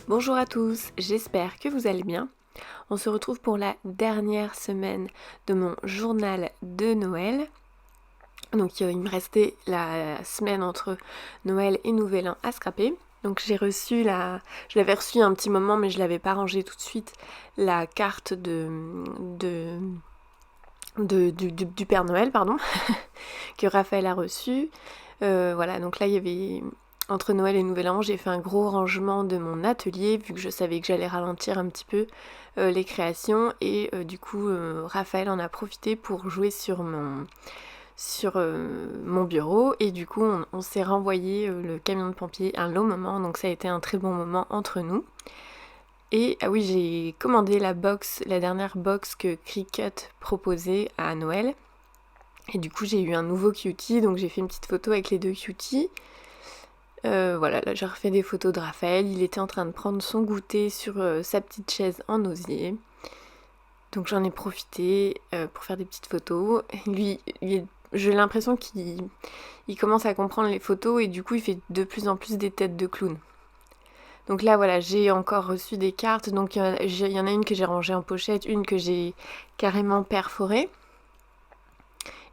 Bonjour à tous, j'espère que vous allez bien. On se retrouve pour la dernière semaine de mon journal de Noël. Donc il me restait la semaine entre Noël et Nouvel An à scraper. Donc je l'avais reçu un petit moment mais je l'avais pas rangé tout de suite, la carte du Père Noël, pardon, que Raphaël a reçue. Voilà, donc là il y avait entre Noël et Nouvel An, j'ai fait un gros rangement de mon atelier vu que je savais que j'allais ralentir un petit peu les créations et du coup Raphaël en a profité pour jouer sur mon bureau et du coup on s'est renvoyé le camion de pompiers un long moment, donc ça a été un très bon moment entre nous. Et ah oui, j'ai commandé la dernière box que Cricut proposait à Noël. Et du coup j'ai eu un nouveau cutie, donc j'ai fait une petite photo avec les deux cuties. Voilà, là j'ai refait des photos de Raphaël, il était en train de prendre son goûter sur sa petite chaise en osier. Donc j'en ai profité pour faire des petites photos. Lui, j'ai l'impression qu'il commence à comprendre les photos et du coup il fait de plus en plus des têtes de clown. Donc là voilà, j'ai encore reçu des cartes, donc il y en a une que j'ai rangée en pochette, une que j'ai carrément perforée.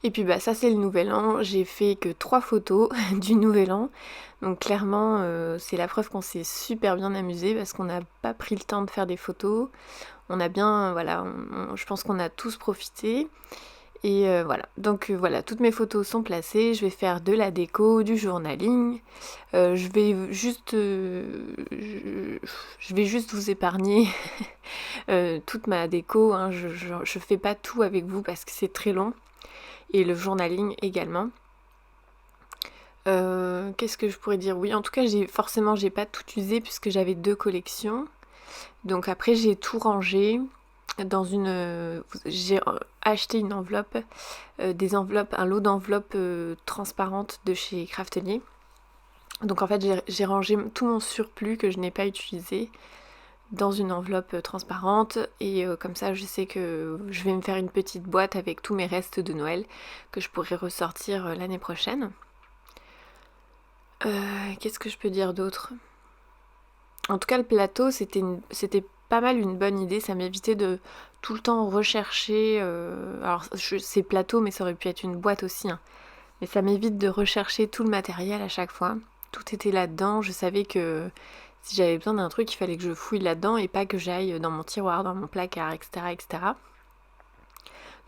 Et puis bah ça c'est le nouvel an, j'ai fait que 3 photos du nouvel an. Donc clairement c'est la preuve qu'on s'est super bien amusé parce qu'on n'a pas pris le temps de faire des photos. On a bien, voilà, je pense qu'on a tous profité. Et voilà, donc voilà, toutes mes photos sont placées, je vais faire de la déco, du journaling. Je vais juste vous épargner toute ma déco, hein. Je fais pas tout avec vous parce que c'est très long. Et le journaling également. Qu'est-ce que je pourrais dire? Oui, en tout cas, j'ai pas tout usé puisque j'avais 2 collections. Donc après, j'ai tout rangé dans j'ai acheté une enveloppe, un lot d'enveloppes transparentes de chez Craftelier. Donc en fait, j'ai rangé tout mon surplus que je n'ai pas utilisé dans une enveloppe transparente et comme ça je sais que je vais me faire une petite boîte avec tous mes restes de Noël que je pourrai ressortir l'année prochaine. Qu'est-ce que je peux dire d'autre? En tout cas le plateau c'était pas mal une bonne idée, ça m'évitait de tout le temps rechercher, alors c'est plateau mais ça aurait pu être une boîte aussi, hein. Mais ça m'évite de rechercher tout le matériel à chaque fois. Tout était là-dedans, je savais que si j'avais besoin d'un truc, il fallait que je fouille là-dedans et pas que j'aille dans mon tiroir, dans mon placard, etc. etc.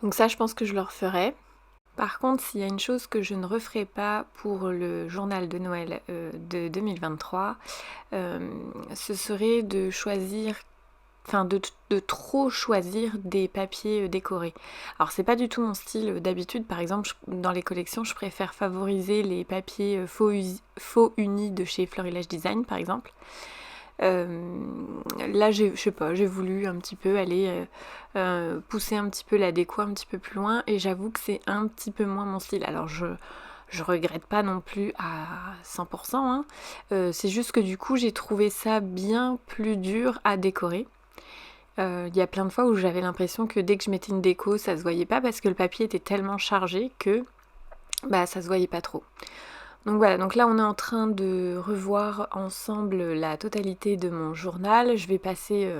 Donc ça, je pense que je le referai. Par contre, s'il y a une chose que je ne referai pas pour le journal de Noël de 2023, ce serait de choisir, enfin de trop choisir des papiers décorés. Alors c'est pas du tout mon style d'habitude, par exemple dans les collections je préfère favoriser les papiers faux unis de chez Florilège Design par exemple. Là je sais pas, j'ai voulu un petit peu aller pousser un petit peu la déco un petit peu plus loin et j'avoue que c'est un petit peu moins mon style. Alors je regrette pas non plus à 100%, hein. C'est juste que du coup j'ai trouvé ça bien plus dur à décorer. Il y a plein de fois où j'avais l'impression que dès que je mettais une déco, ça se voyait pas parce que le papier était tellement chargé que bah ça se voyait pas trop. Donc voilà, donc là on est en train de revoir ensemble la totalité de mon journal. Je vais passer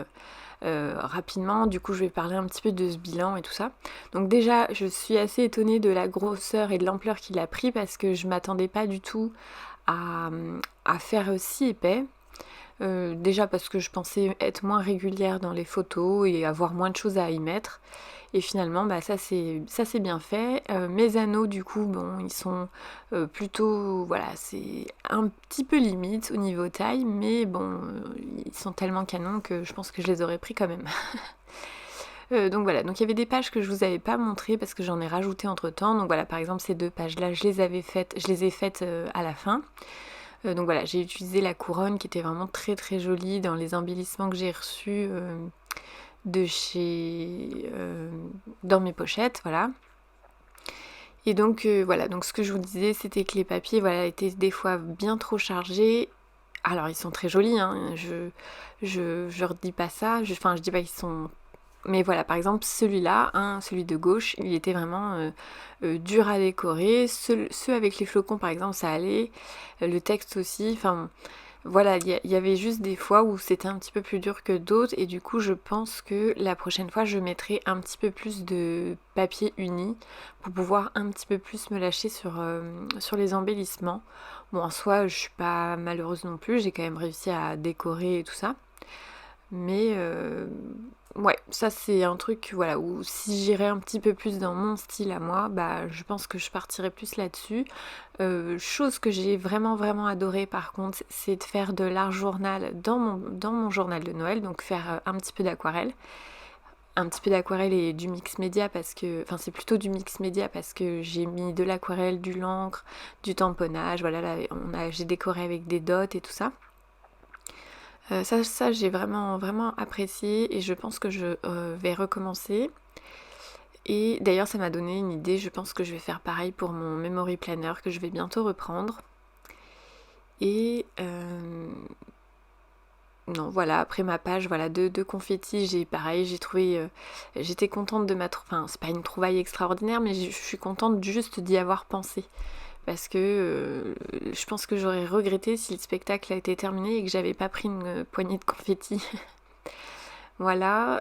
rapidement, du coup je vais parler un petit peu de ce bilan et tout ça. Donc déjà je suis assez étonnée de la grosseur et de l'ampleur qu'il a pris parce que je m'attendais pas du tout à faire si épais. Déjà parce que je pensais être moins régulière dans les photos et avoir moins de choses à y mettre. Et finalement, bah, ça c'est bien fait. Mes anneaux, du coup, bon, ils sont plutôt, voilà, c'est un petit peu limite au niveau taille, mais bon, ils sont tellement canons que je pense que je les aurais pris quand même. Donc voilà, donc il y avait des pages que je vous avais pas montrées parce que j'en ai rajouté entre temps. Donc voilà, par exemple ces 2 pages-là, je les ai faites à la fin. Donc voilà, j'ai utilisé la couronne qui était vraiment très très jolie dans les embellissements que j'ai reçus de chez dans mes pochettes, voilà. Et donc voilà, donc ce que je vous disais, c'était que les papiers, voilà, étaient des fois bien trop chargés. Alors ils sont très jolis, hein, je redis pas ça, je dis pas qu'ils sont. Mais voilà, par exemple, celui-là, hein, celui de gauche, il était vraiment dur à décorer. Ceux avec les flocons, par exemple, ça allait. Le texte aussi, enfin, Voilà, il y avait juste des fois où c'était un petit peu plus dur que d'autres et du coup je pense que la prochaine fois je mettrai un petit peu plus de papier uni pour pouvoir un petit peu plus me lâcher sur les embellissements. Bon, en soi je suis pas malheureuse non plus, j'ai quand même réussi à décorer et tout ça. Mais ouais, ça c'est un truc voilà, où si j'irais un petit peu plus dans mon style à moi, bah je pense que je partirais plus là-dessus. Chose que j'ai vraiment vraiment adoré par contre, c'est de faire de l'art journal dans mon journal de Noël, donc faire un petit peu d'aquarelle. Un petit peu d'aquarelle et du mix média parce que, enfin c'est plutôt du mix média parce que j'ai mis de l'aquarelle, du l'encre, du tamponnage, voilà, là j'ai décoré avec des dots et tout ça. Ça j'ai vraiment, vraiment apprécié et je pense que je vais recommencer. Et d'ailleurs ça m'a donné une idée, je pense que je vais faire pareil pour mon memory planner que je vais bientôt reprendre. Et non voilà, après ma page voilà, de confettis, j'ai pareil, j'ai trouvé, j'étais contente de enfin c'est pas une trouvaille extraordinaire mais je suis contente juste d'y avoir pensé. Parce que je pense que j'aurais regretté si le spectacle a été terminé et que j'avais pas pris une poignée de confettis. Voilà,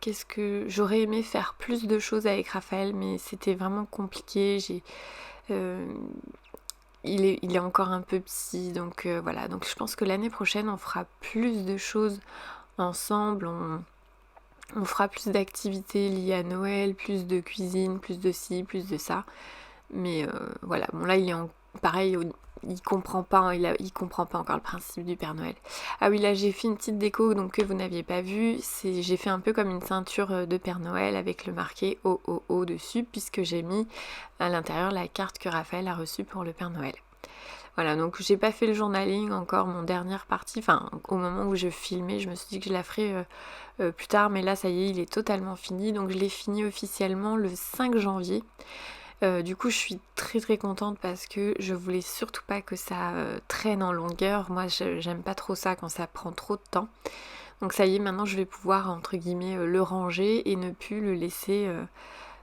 qu'est-ce que j'aurais aimé faire plus de choses avec Raphaël, mais c'était vraiment compliqué. Euh, il est encore un peu petit, donc voilà. Donc je pense que l'année prochaine, on fera plus de choses ensemble. On fera plus d'activités liées à Noël, plus de cuisine, plus de ci, plus de ça. Mais voilà, bon là il est pareil, il comprend pas, hein, il comprend pas encore le principe du Père Noël. Ah oui, là j'ai fait une petite déco donc que vous n'aviez pas vu, j'ai fait un peu comme une ceinture de Père Noël avec le marqué OOO dessus puisque j'ai mis à l'intérieur la carte que Raphaël a reçue pour le Père Noël. Voilà, donc j'ai pas fait le journaling encore, mon dernière partie, enfin au moment où je filmais, je me suis dit que je la ferais plus tard, mais là ça y est, il est totalement fini, donc je l'ai fini officiellement le 5 janvier. Du coup je suis très très contente parce que je voulais surtout pas que ça traîne en longueur. Moi j'aime pas trop ça quand ça prend trop de temps. Donc ça y est, maintenant je vais pouvoir entre guillemets le ranger et ne plus le laisser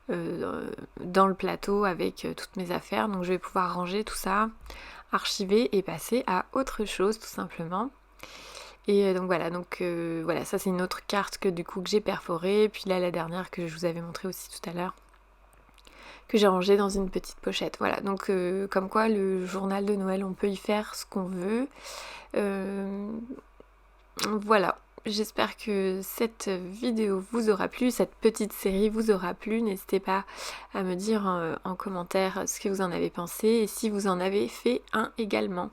dans le plateau avec toutes mes affaires. Donc je vais pouvoir ranger tout ça, archiver et passer à autre chose tout simplement. Et donc voilà, voilà, ça c'est une autre carte que du coup que j'ai perforée. Puis là la dernière que je vous avais montrée aussi tout à l'heure, que j'ai rangé dans une petite pochette. Voilà, donc comme quoi le journal de Noël, on peut y faire ce qu'on veut. Voilà, j'espère que cette vidéo vous aura plu, cette petite série vous aura plu. N'hésitez pas à me dire en commentaire ce que vous en avez pensé et si vous en avez fait un également.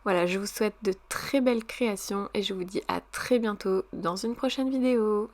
Voilà, je vous souhaite de très belles créations et je vous dis à très bientôt dans une prochaine vidéo.